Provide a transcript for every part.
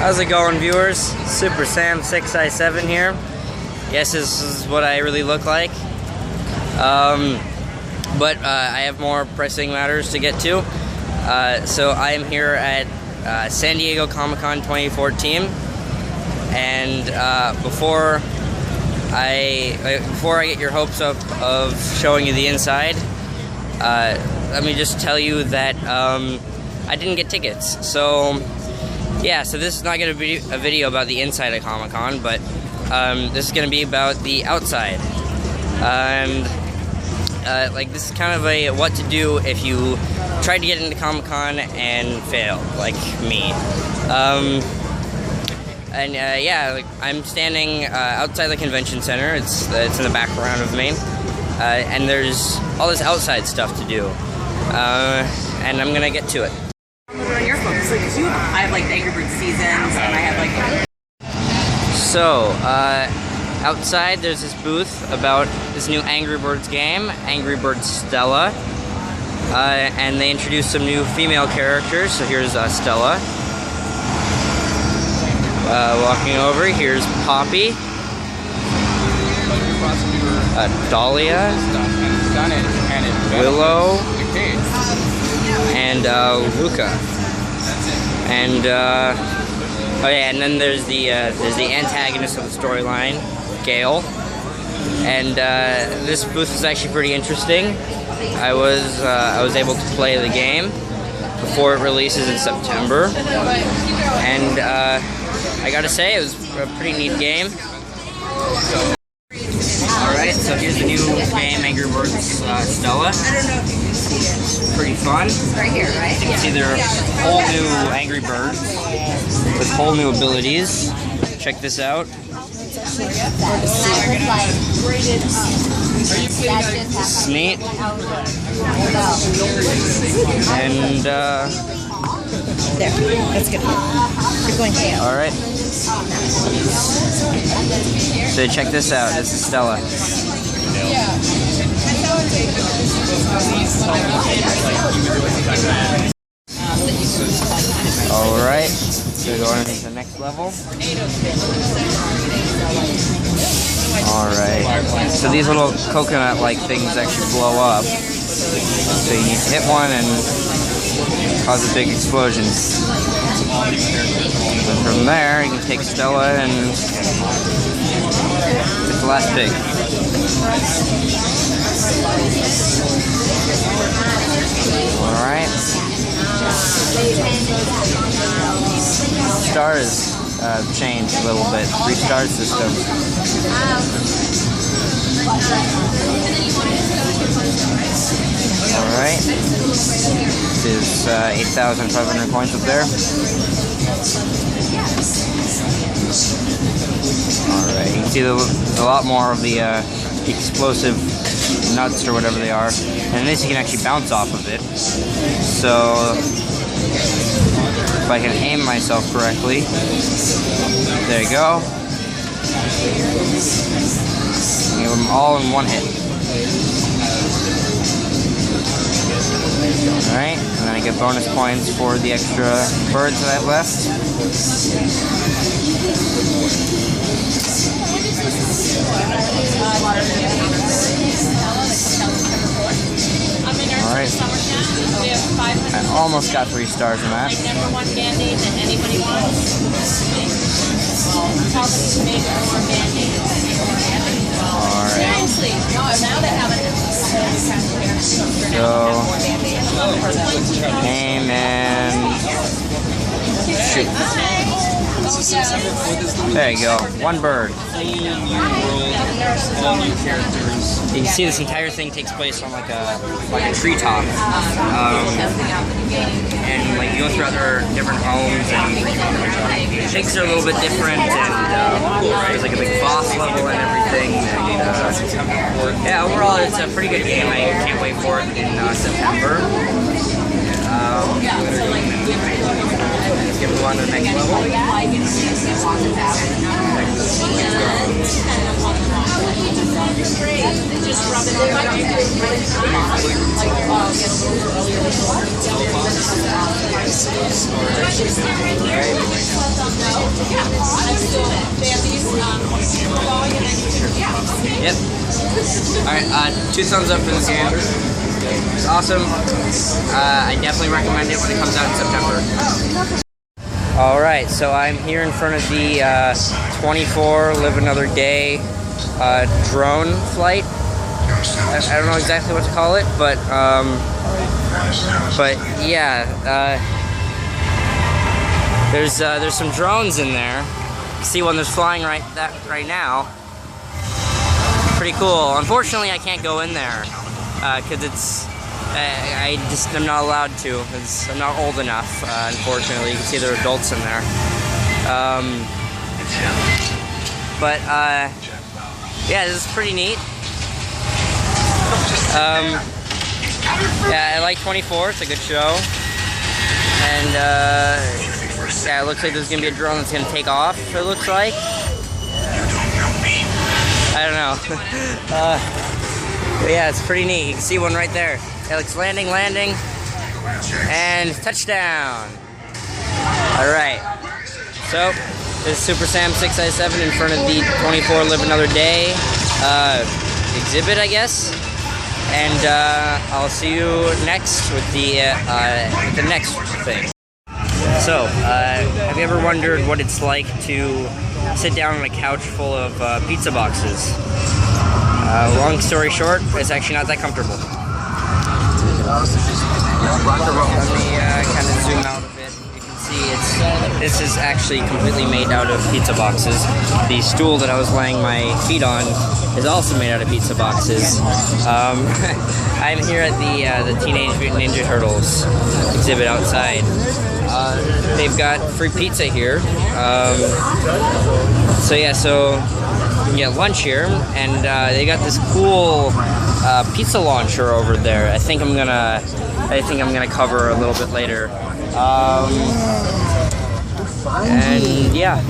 How's it going, viewers? Super Sam 6i7 here. Yes, this is what I really look like. But I have more pressing matters to get to. So I am here at San Diego Comic-Con 2014, and before I get your hopes up of showing you the inside, let me just tell you that I didn't get tickets. So yeah, so this is not going to be a video about the inside of Comic-Con, but this is going to be about the outside. And like, this is kind of a what to do if you tried to get into Comic-Con and failed, like me. Yeah, like, I'm standing outside the convention center. It's in the background of me, and there's all this outside stuff to do, and I'm gonna get to it. On your phone, because I have like the Angry Birds seasons, and I have like. So, outside there's this booth about this new Angry Birds game, Angry Birds Stella, and they introduced some new female characters. So here's Stella. Walking over, here's Poppy, Dahlia, Willow, and Luca. And oh yeah, and then there's the antagonist of the storyline, Gale. And this booth is actually pretty interesting. I was able to play the game before it releases in September, and I gotta say, it was a pretty neat game. Alright, so here's the new game, Angry Birds Stella. Pretty fun. Right here, right? You can see there are whole new Angry Birds with whole new abilities. Check this out. This is neat. And there, that's good. You're going ham. Alright. So check this out. This is Stella. Alright. So we're going into the next level. Alright. So these little coconut-like things actually blow up. So you need to hit one and cause a big explosion. And from there, you can take Stella and it's the last pig. Alright. Stars changed a little bit. 3-star system. Alright. This is 8,500 points up there. Alright, you can see a lot more of the explosive nuts or whatever they are. And this you can actually bounce off of it. So if I can aim myself correctly. There you go. Give them all in one hit. Alright, and then I get bonus points for the extra birds that I've left. Alright, I almost got 3 stars in that. Alright. So, aim and shoot. There you go, 1 bird. You can see this entire thing takes place on like a treetop, and like you go throughout their different homes, and things are a little bit different, and there's like a big boss level and everything. And yeah, overall it's a pretty good game. I can't wait for it in September. Let's get on to the next level. Yep. Alright, 2 thumbs up for this game. It's awesome. I definitely recommend it when it comes out in September. Alright, so I'm here in front of the 24 Live Another Day drone flight. I don't know exactly what to call it, but yeah, there's some drones in there. You see one that's flying right now. Pretty cool. Unfortunately, I can't go in there because I'm not allowed to. I'm not old enough. Unfortunately, you can see there are adults in there. Yeah, this is pretty neat. Yeah, I like 24. It's a good show. And yeah, it looks like there's gonna be a drone that's gonna take off. It looks like. I don't know. But yeah, it's pretty neat. You can see one right there. Alex landing, and touchdown. All right. So this is Super Sam 6i7 in front of the 24 Live Another Day exhibit, I guess. And I'll see you next with the next thing. So, have you ever wondered what it's like to sit down on a couch full of pizza boxes? Long story short, it's actually not that comfortable. Let me kind of zoom out a bit. You can see this is actually completely made out of pizza boxes. The stool that I was laying my feet on is also made out of pizza boxes. I'm here at the Teenage Mutant Ninja Turtles exhibit outside. They've got free pizza here. So yeah, so you can get lunch here, and they got this cool pizza launcher over there. I think I'm gonna cover a little bit later. And yeah.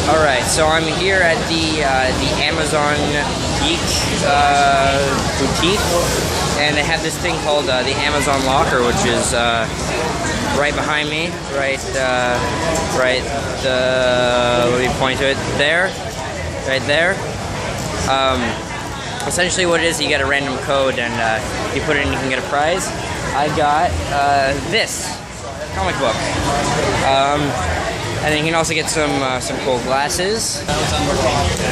All right, so I'm here at the Amazon Geek boutique, and they have this thing called the Amazon Locker, which is right behind me. Let me point to it there, right there. Essentially, what it is, you get a random code, and you put it in, you can get a prize. I got this comic book. And then you can also get some cool glasses.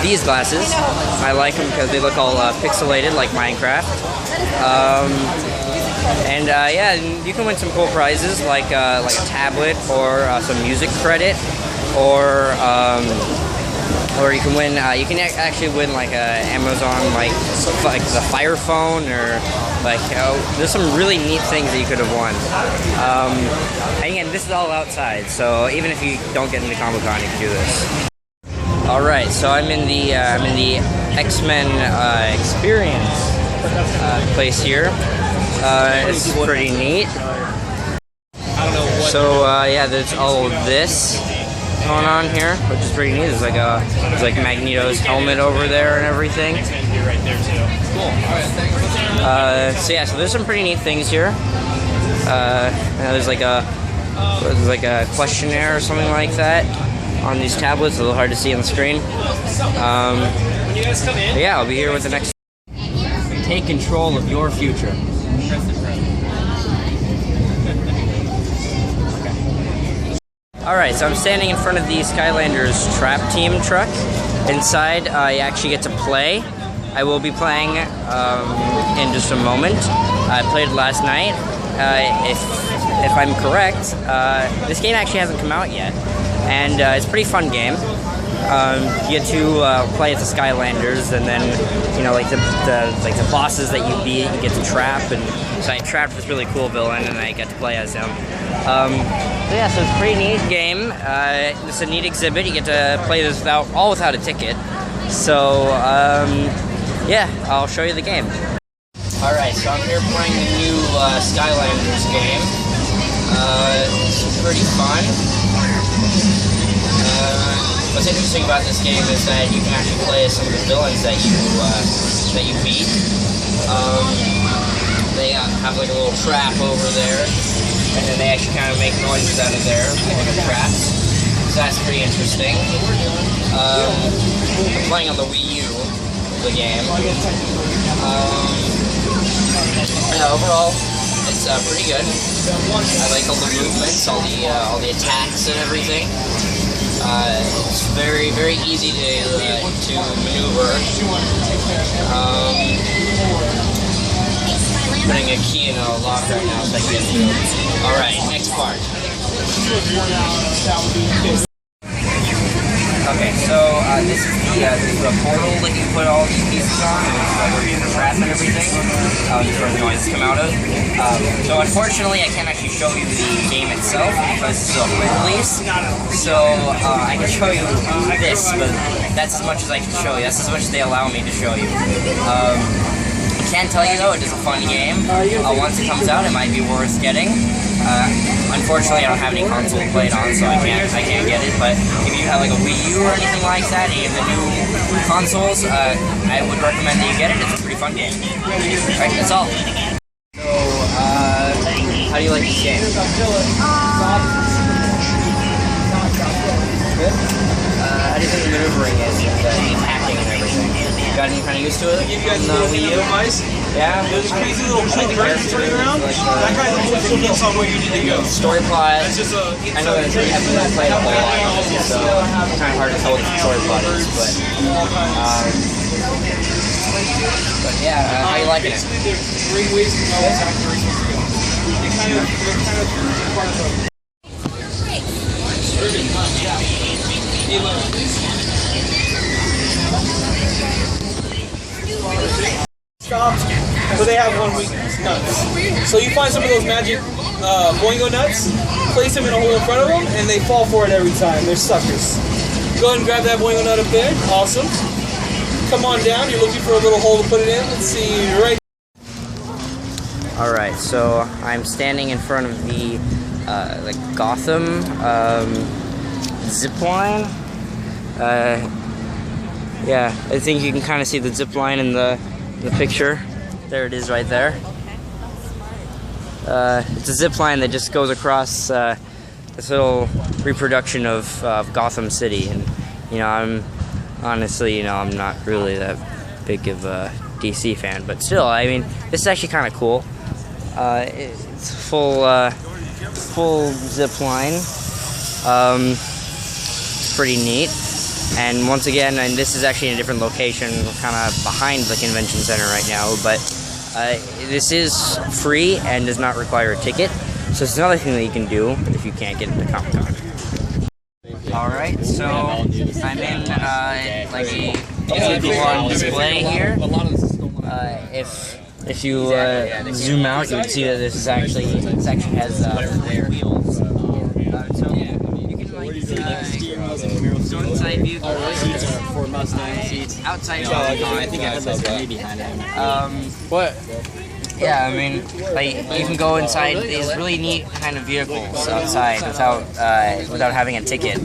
These glasses, I like them because they look all pixelated like Minecraft. And yeah, you can win some cool prizes like a tablet or some music credit, or you can win. You can actually win like a Amazon like the Fire Phone, or like there's some really neat things that you could have won. And again, this is all outside, so even if you don't get into Comic-Con, you can do this. All right, so I'm in the X-Men experience place here. It's pretty neat. So yeah, there's all of this going on here, which is pretty neat. There's like Magneto's helmet over there and everything. So yeah, so there's some pretty neat things here. There's like a questionnaire or something like that on these tablets. A little hard to see on the screen. But yeah, I'll be here with the next. Take control of your future. Alright, so I'm standing in front of the Skylanders Trap Team truck. Inside, you actually get to play. I will be playing in just a moment. I played last night. If I'm correct, this game actually hasn't come out yet, and it's a pretty fun game. You get to play as the Skylanders, and then like the bosses that you beat, you get to trap. And so I trapped this really cool villain, and I get to play as him. So yeah, so it's a pretty neat game. It's a neat exhibit. You get to play this without a ticket. So yeah, I'll show you the game. All right, so I'm here playing the new Skylanders game. It's pretty fun. What's interesting about this game is that you can actually play as some of the villains that you beat. They have like a little trap over there. and then they actually kind of make noises out of there when they're trapped. So that's pretty interesting. I'm playing on the Wii U, the game. Yeah, overall, it's pretty good. I like all the movements, all the attacks and everything. It's very, very easy to maneuver. Putting a key in a lock right now so I can get through. Alright, next part. Okay, so this is the portal that you put all these pieces on, where you can trap and everything. That's where the noises come out of. So unfortunately, I can't actually show you the game itself because it's a pre-release. So I can show you this, but that's as much as I can show you. That's as much as they allow me to show you. I can tell you though, it is a fun game. Once it comes out, it might be worth getting. Unfortunately, I don't have any console to play it on, so I can't get it. But if you have like a Wii U or anything like that, any of the new consoles, I would recommend that you get it. It's a pretty fun game. Alright, that's all. So, how do you like this game? Good? How do you think the maneuvering is with the hacking and everything? Got any kind of used to it? On the Wii U? Yeah? There's crazy little cool birds running around. That guy's always focused on where you need to go. Story plot. I know that I haven't played a whole lot, so it's kind of hard to tell what the story plot is, but yeah, how are you liking it? So they have one weakness, nuts. So you find some of those magic boingo nuts, place them in a hole in front of them, and they fall for it every time. They're suckers. Go ahead and grab that boingo nut up there. Awesome. Come on down. You're looking for a little hole to put it in. Let's see, right. Alright, so I'm standing in front of the Gotham zip line. Yeah, I think you can kind of see the zip line in the picture. There it is right there. It's a zip line that just goes across this little reproduction of Gotham City, and you know, I'm honestly, I'm not really that big of a DC fan, but still, I mean, this is actually kind of cool. It's full zip line. It's pretty neat. And once again, and this is actually in a different location, kind of behind the convention center right now, but this is free and does not require a ticket. So it's another thing that you can do if you can't get into Comic-Con. Alright, so I'm in like a full-on display here. If you zoom out, you would see that this actually has wheels. So you can like go inside vehicles, outside vehicles. I think I have this guy behind him. What? Yeah, I mean, like you can go inside these really neat kind of vehicles outside without having a ticket.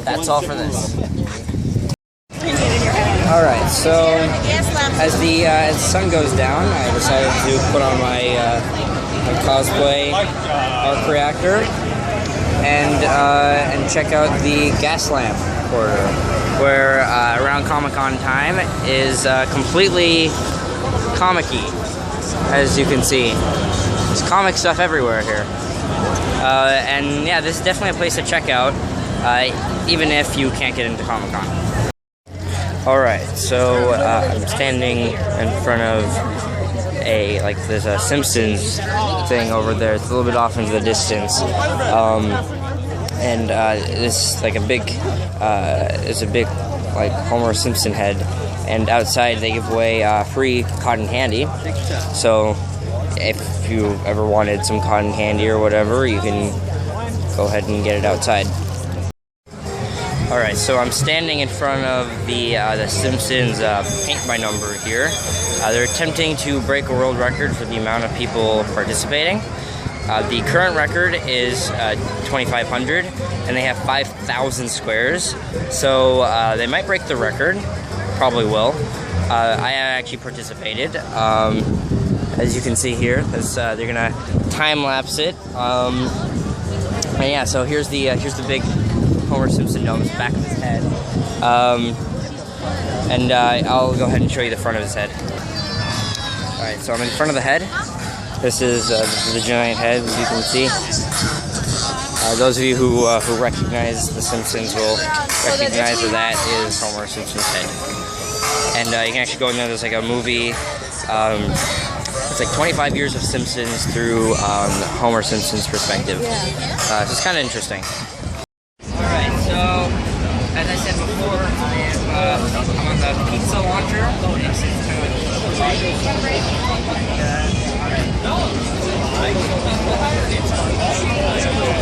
That's all for this. Alright, so as the sun goes down, I decided to put on my cosplay arc reactor and check out the Gaslamp corridor, where around Comic-Con time is completely comic-y, as you can see. There's comic stuff everywhere here. And yeah, this is definitely a place to check out, even if you can't get into Comic-Con. Alright, so I'm standing in front of there's a Simpsons thing over there. It's a little bit off into the distance. And this is like a big like Homer Simpson head, and outside they give away free cotton candy. So if you ever wanted some cotton candy or whatever, you can go ahead and get it outside. Alright, so I'm standing in front of the Simpsons paint by number here. They're attempting to break a world record for the amount of people participating. The current record is 2,500, and they have 5,000 squares. So they might break the record, probably will. I actually participated, as you can see here. They're gonna time lapse it. And yeah, so here's the big Homer Simpson nose, back of his head. And I'll go ahead and show you the front of his head. All right, so I'm in front of the head. This is the giant head, as you can see. Those of you who recognize The Simpsons will recognize that is Homer Simpson's head. And you can actually go in there, there's like a movie, it's like 25 years of Simpsons through Homer Simpson's perspective. So it's kind of interesting. Alright, so as I said before, I'm on the pizza launcher.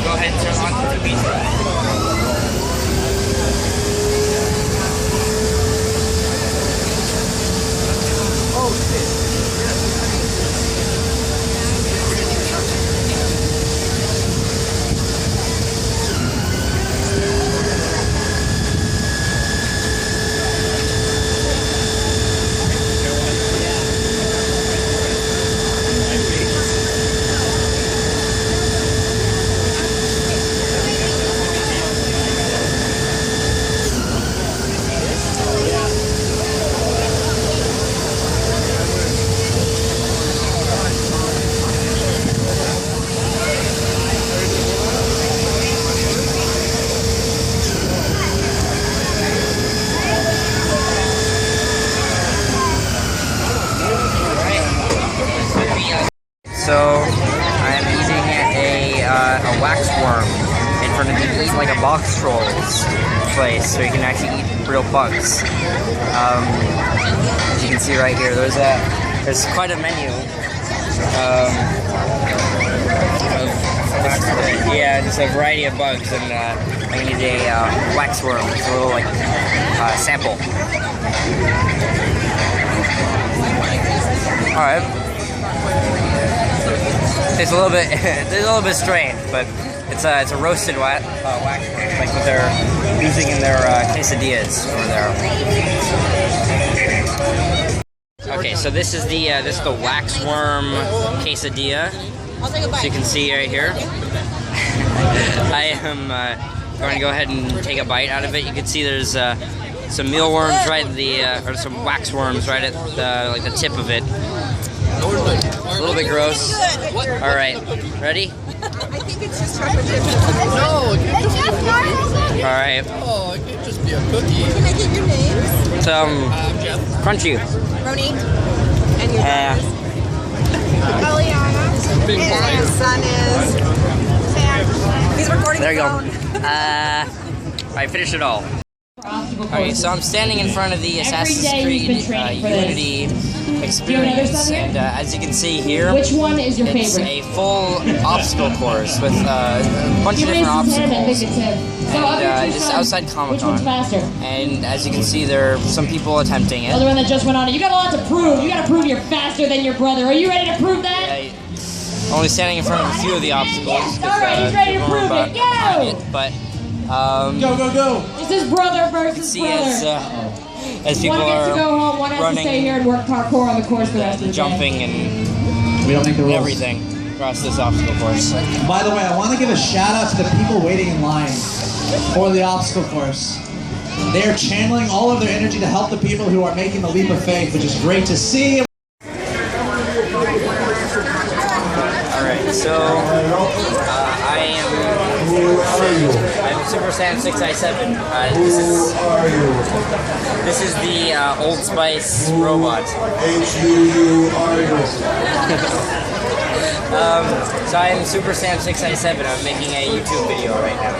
Go ahead and turn on the pizza. Oh shit. So I'm eating a wax worm in front of me. It's like a box trolls place, so you can actually eat real bugs. As you can see right here, there's quite a menu. Yeah, just a variety of bugs, and I need a wax worm. It's a little like sample. All right. It's a little bit strange, but it's a roasted wax like what they're using in their quesadillas over there. Okay, so this is the wax worm quesadilla. So you can see right here. I am going to go ahead and take a bite out of it. You can see there's some mealworms right at or some wax worms right at the tip of it. A little bit gross. All right, ready? I think it's just chocolate chip. No, it can't just be a cookie. All right. Oh, it can't just be a cookie. Can I get your names? It's Jeff. crunchy. Roni. And your daughters. Eliana. Big And fire. his son is Sam. He's recording There his you go. own. I finished it all. Okay, so I'm standing in front of the Assassin's Creed Unity experience, and as you can see here, which one is your it's favorite? a full obstacle course with a bunch of different obstacles, and just outside Which Comic-Con. one's faster? And as you can see, there are some people attempting Oh, the it. one that just went on it. You got a lot to prove. You got to prove you're faster than your brother. Are you ready to prove that? Only standing in front of a few of the obstacles. All right, he's ready to prove it. Go! But Go. This is brother versus see brother. as people One gets to are go home. One has to running, stay here and work parkour on the course for the rest of the day. jumping, and We don't make the rules. everything across this obstacle course. By the way, I want to give a shout out to the people waiting in line for the obstacle course. They are channeling all of their energy to help the people who are making the leap of faith, which is great to see. Alright, so I'm Super Saiyan 6i7. This is the Old Spice robot. So I'm Super Saiyan 6i7. I'm making a YouTube video right now.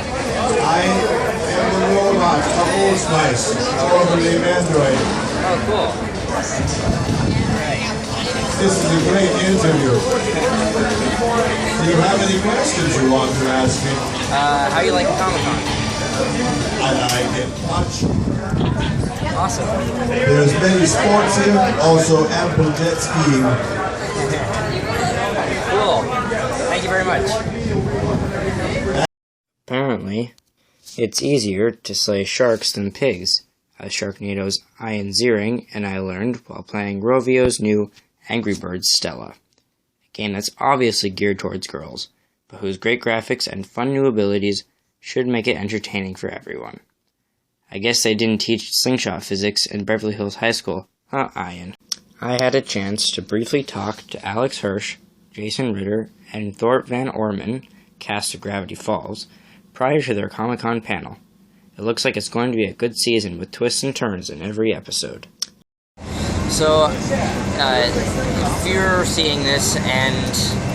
I am the robot of Old Spice, formerly Android. Oh, cool. This is a great interview. Do you have any questions you want to ask me? How you like Comic-Con? I like it much. Awesome. There's many sports here, also ample jet skiing. Cool. Thank you very much. Apparently, it's easier to slay sharks than pigs, as Sharknado's Ziering and I learned while playing Rovio's new Angry Birds Stella. game that's obviously geared towards girls, but whose great graphics and fun new abilities should make it entertaining for everyone. I guess they didn't teach slingshot physics in Beverly Hills High School, huh, Ian? I had a chance to briefly talk to Alex Hirsch, Jason Ritter, and Thurop van Orman, cast of Gravity Falls, prior to their Comic-Con panel. It looks like it's going to be a good season with twists and turns in every episode. So, if you're seeing this and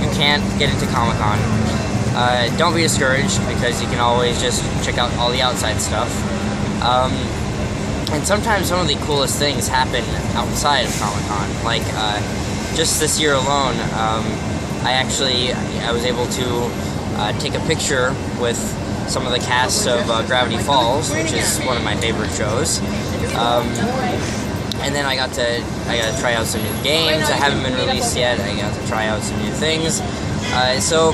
you can't get into Comic-Con, don't be discouraged, because you can always just check out all the outside stuff. And sometimes some of the coolest things happen outside of Comic-Con. Like, just this year alone, I was able to take a picture with some of the cast of Gravity Falls, which is one of my favorite shows. And then I got to try out some new games that haven't been released yet. I got to try out some new things. So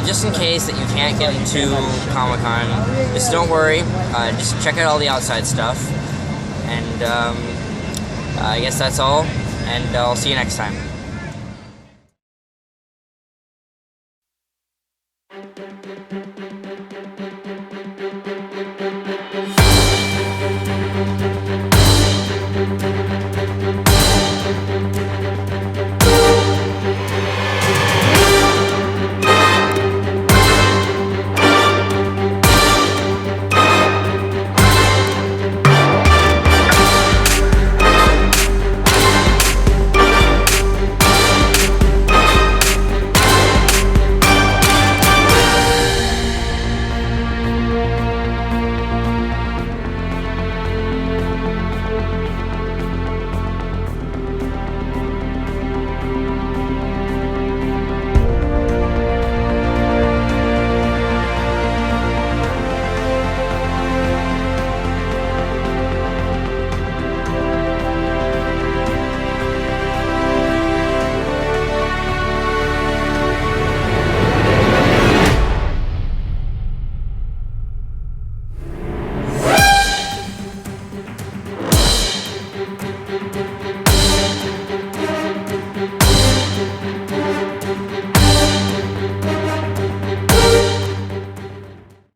just in case that you can't get into Comic-Con, just don't worry. Just check out all the outside stuff. And I guess that's all. And I'll see you next time.